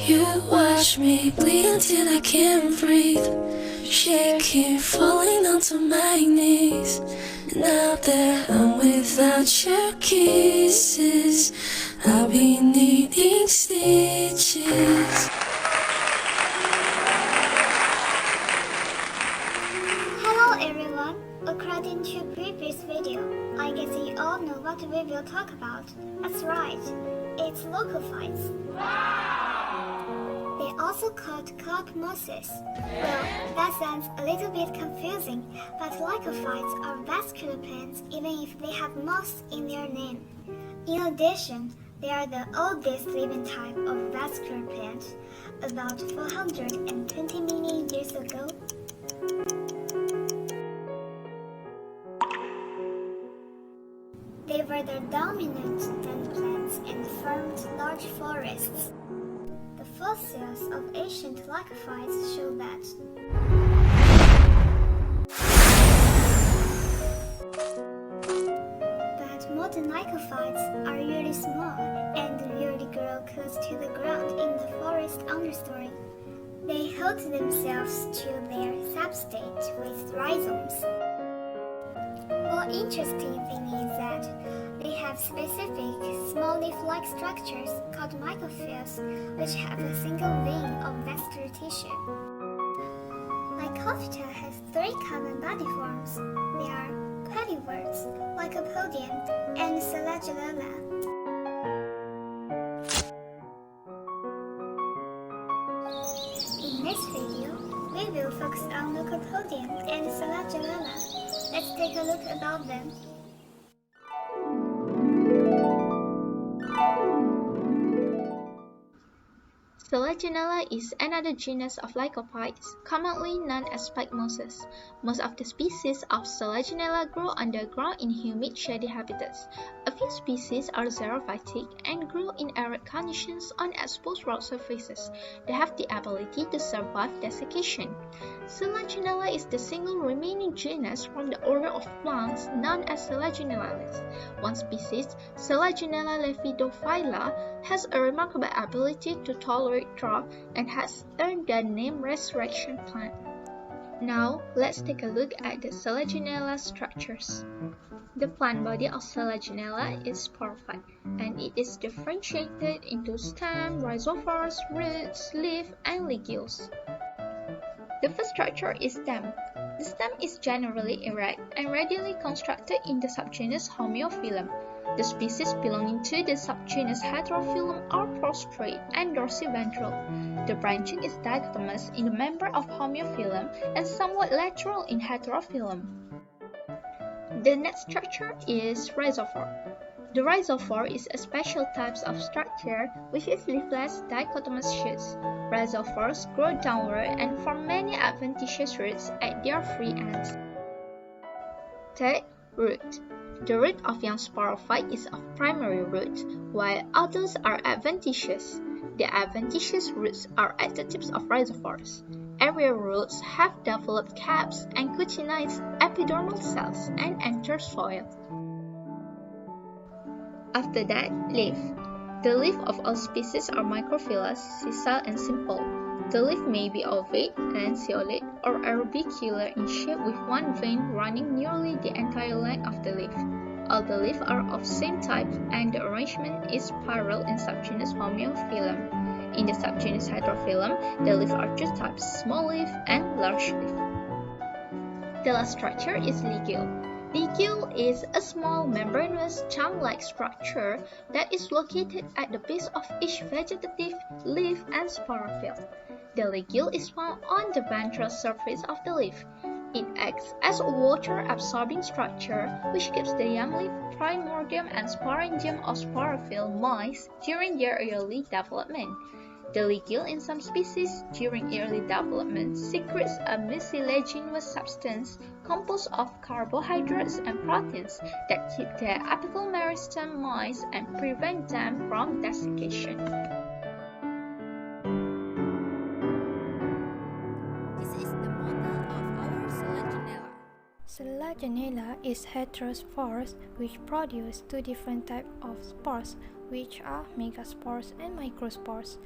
You watch me bleed until I can't breathe, shaking, falling onto my knees. Now that I'm without your kisses, I'll be needing stitches. Hello everyone! According to previous video, I guess you all know what we will talk about. That's right, it's leucophytes. They also called cloud mosses. Well, that sounds a little bit confusing, but leucophytes are vascular plants even if they have moss in their name. In addition, they are the oldest living type of vascular plant, about 420 million years ago. They were the dominant tent plants and formed large forests. The fossils of ancient leucophytes show that. But modern leucophytes are really small and really grow close to the ground in the forest understory. They hold themselves to their substrate with rhizomes. One interesting thing is that they have specific small leaf-like structures called microphyls, which have a single vein of vascular tissue. Lycophyta has three common body forms. They are pediworts, Lycopodium, and Selagellula. In this video, we will focus on Lycopodium and Selagellula. Let's take a look about them. Selagellula is another genus of lycophytes, commonly known as spike mosses. Most of the species of Selagellula grow underground in humid, shady habitats. A few species are xerophytic and grow in arid conditions on exposed rock surfaces. They have the ability to survive desiccation. Selagellula is the single remaining genus from the order of plants known as Selaginellalis. One species, Selagellula lepidophylla, has a remarkable ability to tolerate drought and has earned the name resurrection plant. Now, let's take a look at the Selagellula structures. The plant body of Selagellula is sporophyte, and it is differentiated into stem, rhizophores, roots, leaf, and ligules. The first structure is stem. The stem is generally erect and readily constructed in the subgenus Homeophyllum. The species belonging to the subgenus Heterophyllum are prostrate and dorsiventral. The branching is dichotomous in the member of Homeophyllum and somewhat lateral in Heterophyllum. The next structure is rhizophore. The rhizophore is a special type of structure which is leafless dichotomous shoots. Rhizophores grow downward and form many adventitious roots at their free ends. Third, root. The root of young sporophyte is of primary root, while others are adventitious. The adventitious roots are at the tips of rhizophores. Aerial roots have developed caps and cutinized epidermal cells and enter soil. After that, leaf. The leaf of all species are microphylous, sessile, and simple. The leaf may be ovate, lanceolate, or orbicular in shape with one vein running nearly the entire length of the leaf. All the leaves are of same type, and the arrangement is spiral in subgenus Homeophyllum. In the subgenus Heterophyllum, the leaves are two types, small leaf and large leaf. The last structure is ligule. Ligule is a small membranous tongue-like structure that is located at the base of each vegetative leaf and sporophyll. The ligule is found on the ventral surface of the leaf. It acts as a water-absorbing structure which keeps the young leaf, primordium, and sporangium of sporophyll moist during their early development. The ligule in some species during early development secretes a mucilaginous substance composed of carbohydrates and proteins that keep the apical meristem moist and prevent them from desiccation. This is the model of our Selagellula. Selagellula is heterospores, which produce two different types of spores, which are megaspores and microspores.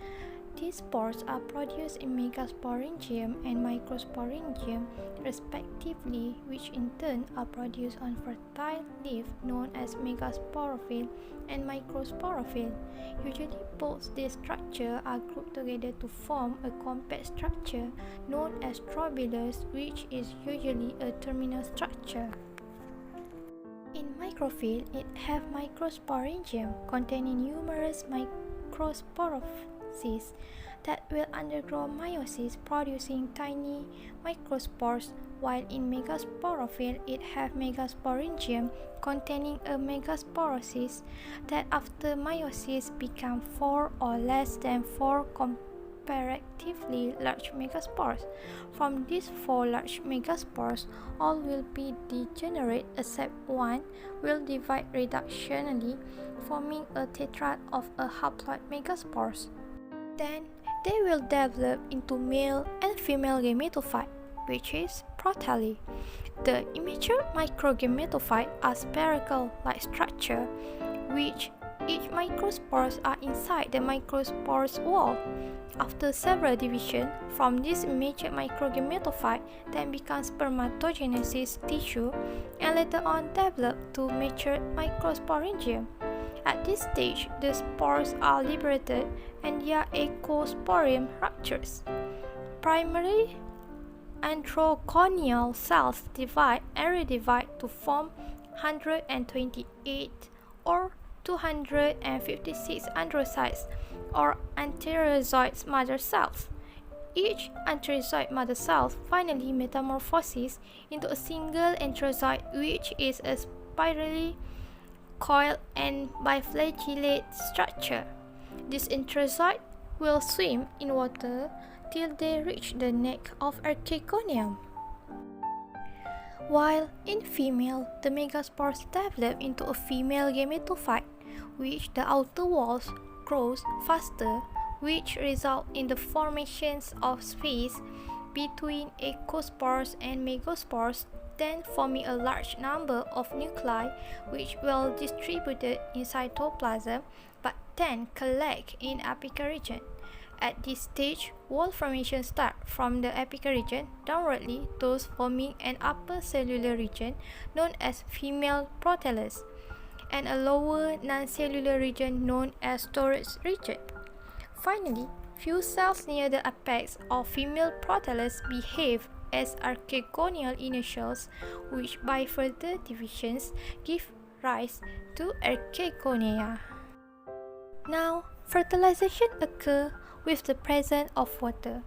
These spores are produced in megasporangium and microsporangium respectively, which in turn are produced on fertile leaf known as megasporophyll and microsporophyll. Usually both these structures are grouped together to form a compact structure known as strobilus, which is usually a terminal structure. In microphyll, it have microsporangium containing numerous microsporophytes that will undergo meiosis, producing tiny microspores, while in megasporophyll it have megasporangium containing a megasporocyst that after meiosis become 4 or less than 4 comparatively large megaspores. From these 4 large megaspores, all will be degenerate except one will divide reductionally, forming a tetrad of a haploid megaspores. Then they will develop into male and female gametophyte, which is protally. The immature microgametophyte are spherical-like structure, which each microspores are inside the microspores wall. After several divisions from this immature microgametophyte, then becomes spermatogenesis tissue and later on develop to mature microsporangium. At this stage, the spores are liberated and their ecosporium ruptures. Primary androconial cells divide and redivide to form 128 or 256 androcytes or anterozoid mother cells. Each anterozoid mother cell finally metamorphoses into a single enterozoid, which is a spirally coiled and biflagellate structure. This enterozoid will swim in water till they reach the neck of archegonium. While in female, the megaspores develop into a female gametophyte, which the outer walls grows faster, which result in the formations of space between ecospores and megaspores, then forming a large number of nuclei which well distributed in cytoplasm but then collect in apical region. At this stage, wall formation start from the apical region downwardly, thus forming an upper cellular region known as female protellus and a lower non-cellular region known as storage region. Finally, few cells near the apex of female protellus behave as archegonial inner shells, which by further divisions give rise to archegonia. Now, fertilization occurs with the presence of water.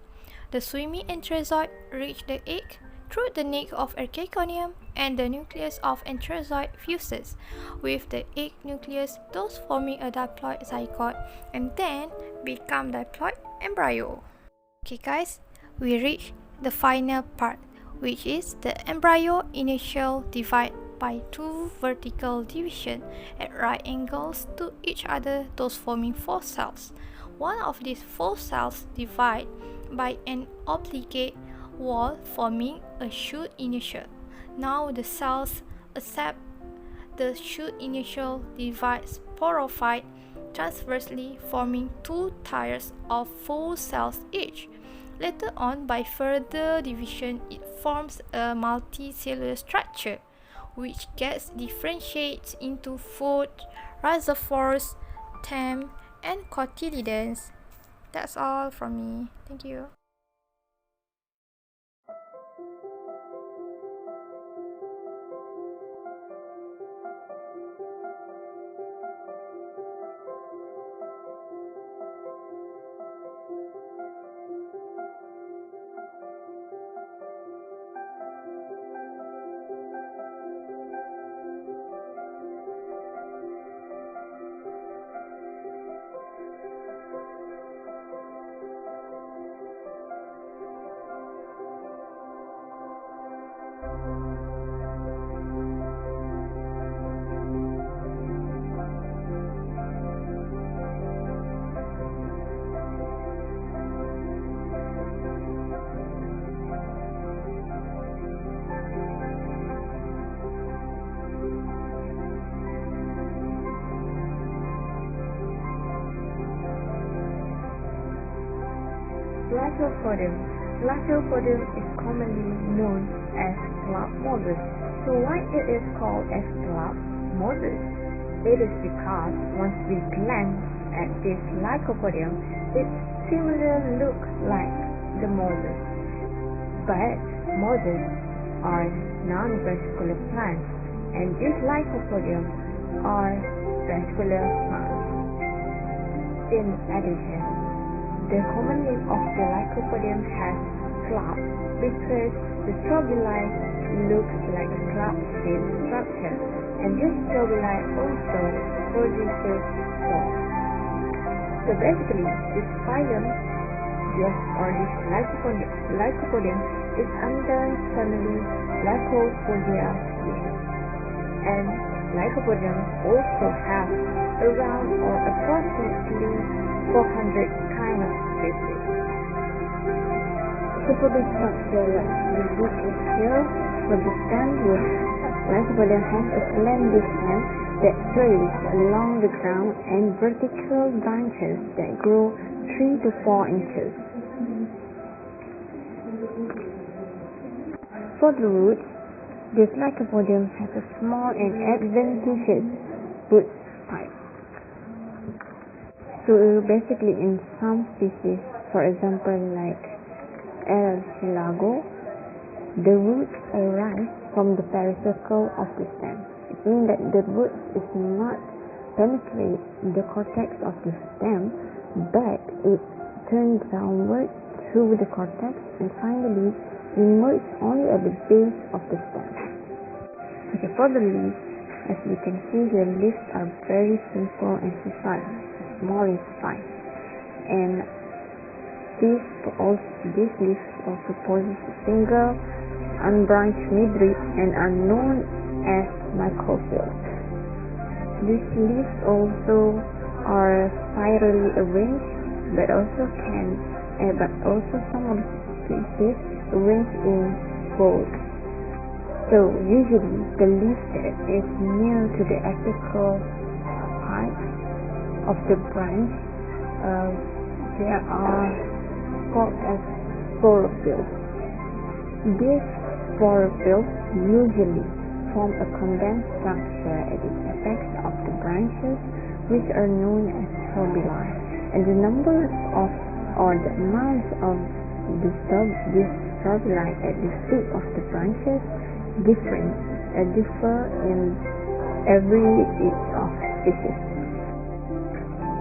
The swimming enterozoid reach the egg through the neck of archegonium, and the nucleus of enterozoid fuses with the egg nucleus, thus forming a diploid zygote and then become diploid embryo. Okay guys, we reach the final part, which is the embryo initial divide by 2 vertical divisions at right angles to each other, thus forming 4 cells. One of these 4 cells divide by an obligate wall, forming a shoot initial. Now the cells accept the shoot initial divide sporophyte transversely, forming 2 tiers of 4 cells each. Later on, by further division, it forms a multicellular structure, which gets differentiated into food, rhizophores, stem, and cotyledons. That's all from me. Thank you. Lycopodium. Lycopodium is commonly known as club moths. So why it is called as club moths? It is because once we glance at this Lycopodium, it similarly look like the moths. But moths are non-vascular plants, and this Lycopodium are vascular plants. In addition, the common name of the Lycopodium has club because the strobili looks like a club-shaped structure, and this strobili also produces spores. So basically, this phylum, this Lycopodium is under family Lycopodiaceae, and Lycopodium also have around or approximately 400 kind of species. So for the structure, this is here for the stem with Lycopodium has a slender stem that trails along the ground and vertical branches that grow 3 to 4 inches. For the roots, this Lycopodium has a small and adventitious root pipe. So basically in some species, for example like Archilago, the roots arise from the pericycle of the stem. It means that the roots is not penetrate the cortex of the stem, but it turns downward through the cortex and finally emerge only at the base of the stem. Okay, for the leaves, as we can see here, leaves are very simple and sessile, small in size, and these leaves also possess a single unbranched midrib and are known as microphyll. These leaves also are spirally arranged, but also some of the species arranged in fold. So usually the leaf that is near to the apical part of the branch, there are called as sporophylls. These sporophylls usually form a condensed structure at the apex of the branches, which are known as strobili, and the numbers of or the amounts of these strobili at the tip of the branches differ in every each of species.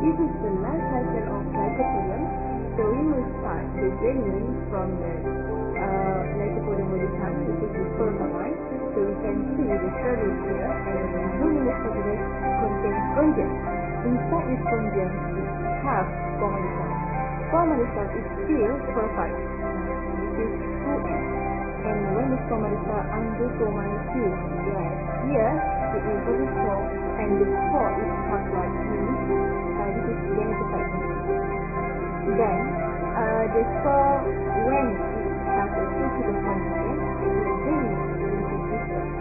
This is the life cycle of Lycopodium. So we will start beginning from the Lycopodium modicum, which is the spermatozoid. So we can see the strobili here, and the luminous strobili contains spongium. Inside the spongium is half spermatozoid. Spermatozoid is still perfect. This is 2S. And when the spermatozoid undergo meiosis, here it will produce spore, and the spore is half-like, means this is gametophyte. Then the spore, when it has a suitable formation, it will germinate into different.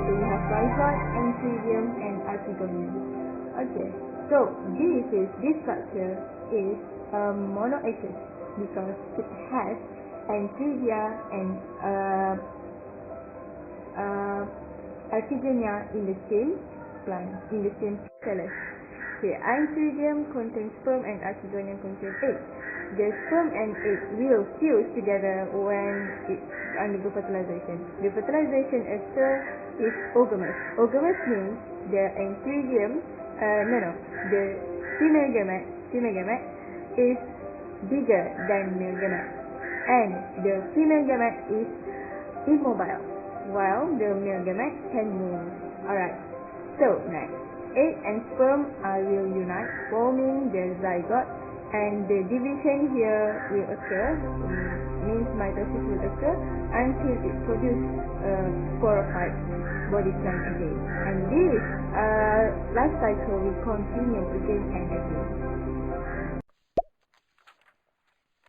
So we have rhizoid, antheridium, and archegonium. Okay, so this structure is monoecious because it has antheridia and archegonia in the same plant, in the same cellus. Okay, antheridium contains sperm and archegonium contains egg. The sperm and egg will fuse together when it undergo fertilization. The fertilization occurs is ogamous. Ogamous means the antheridium, the female gamete is bigger than male gamete, and the female gamete is immobile, while the male gamete can move. Alright, so next, egg and sperm will unite, forming the zygote, and the division here will occur, means mitosis will occur until it produces sporophyte body plan again. And this life cycle will continue again and again.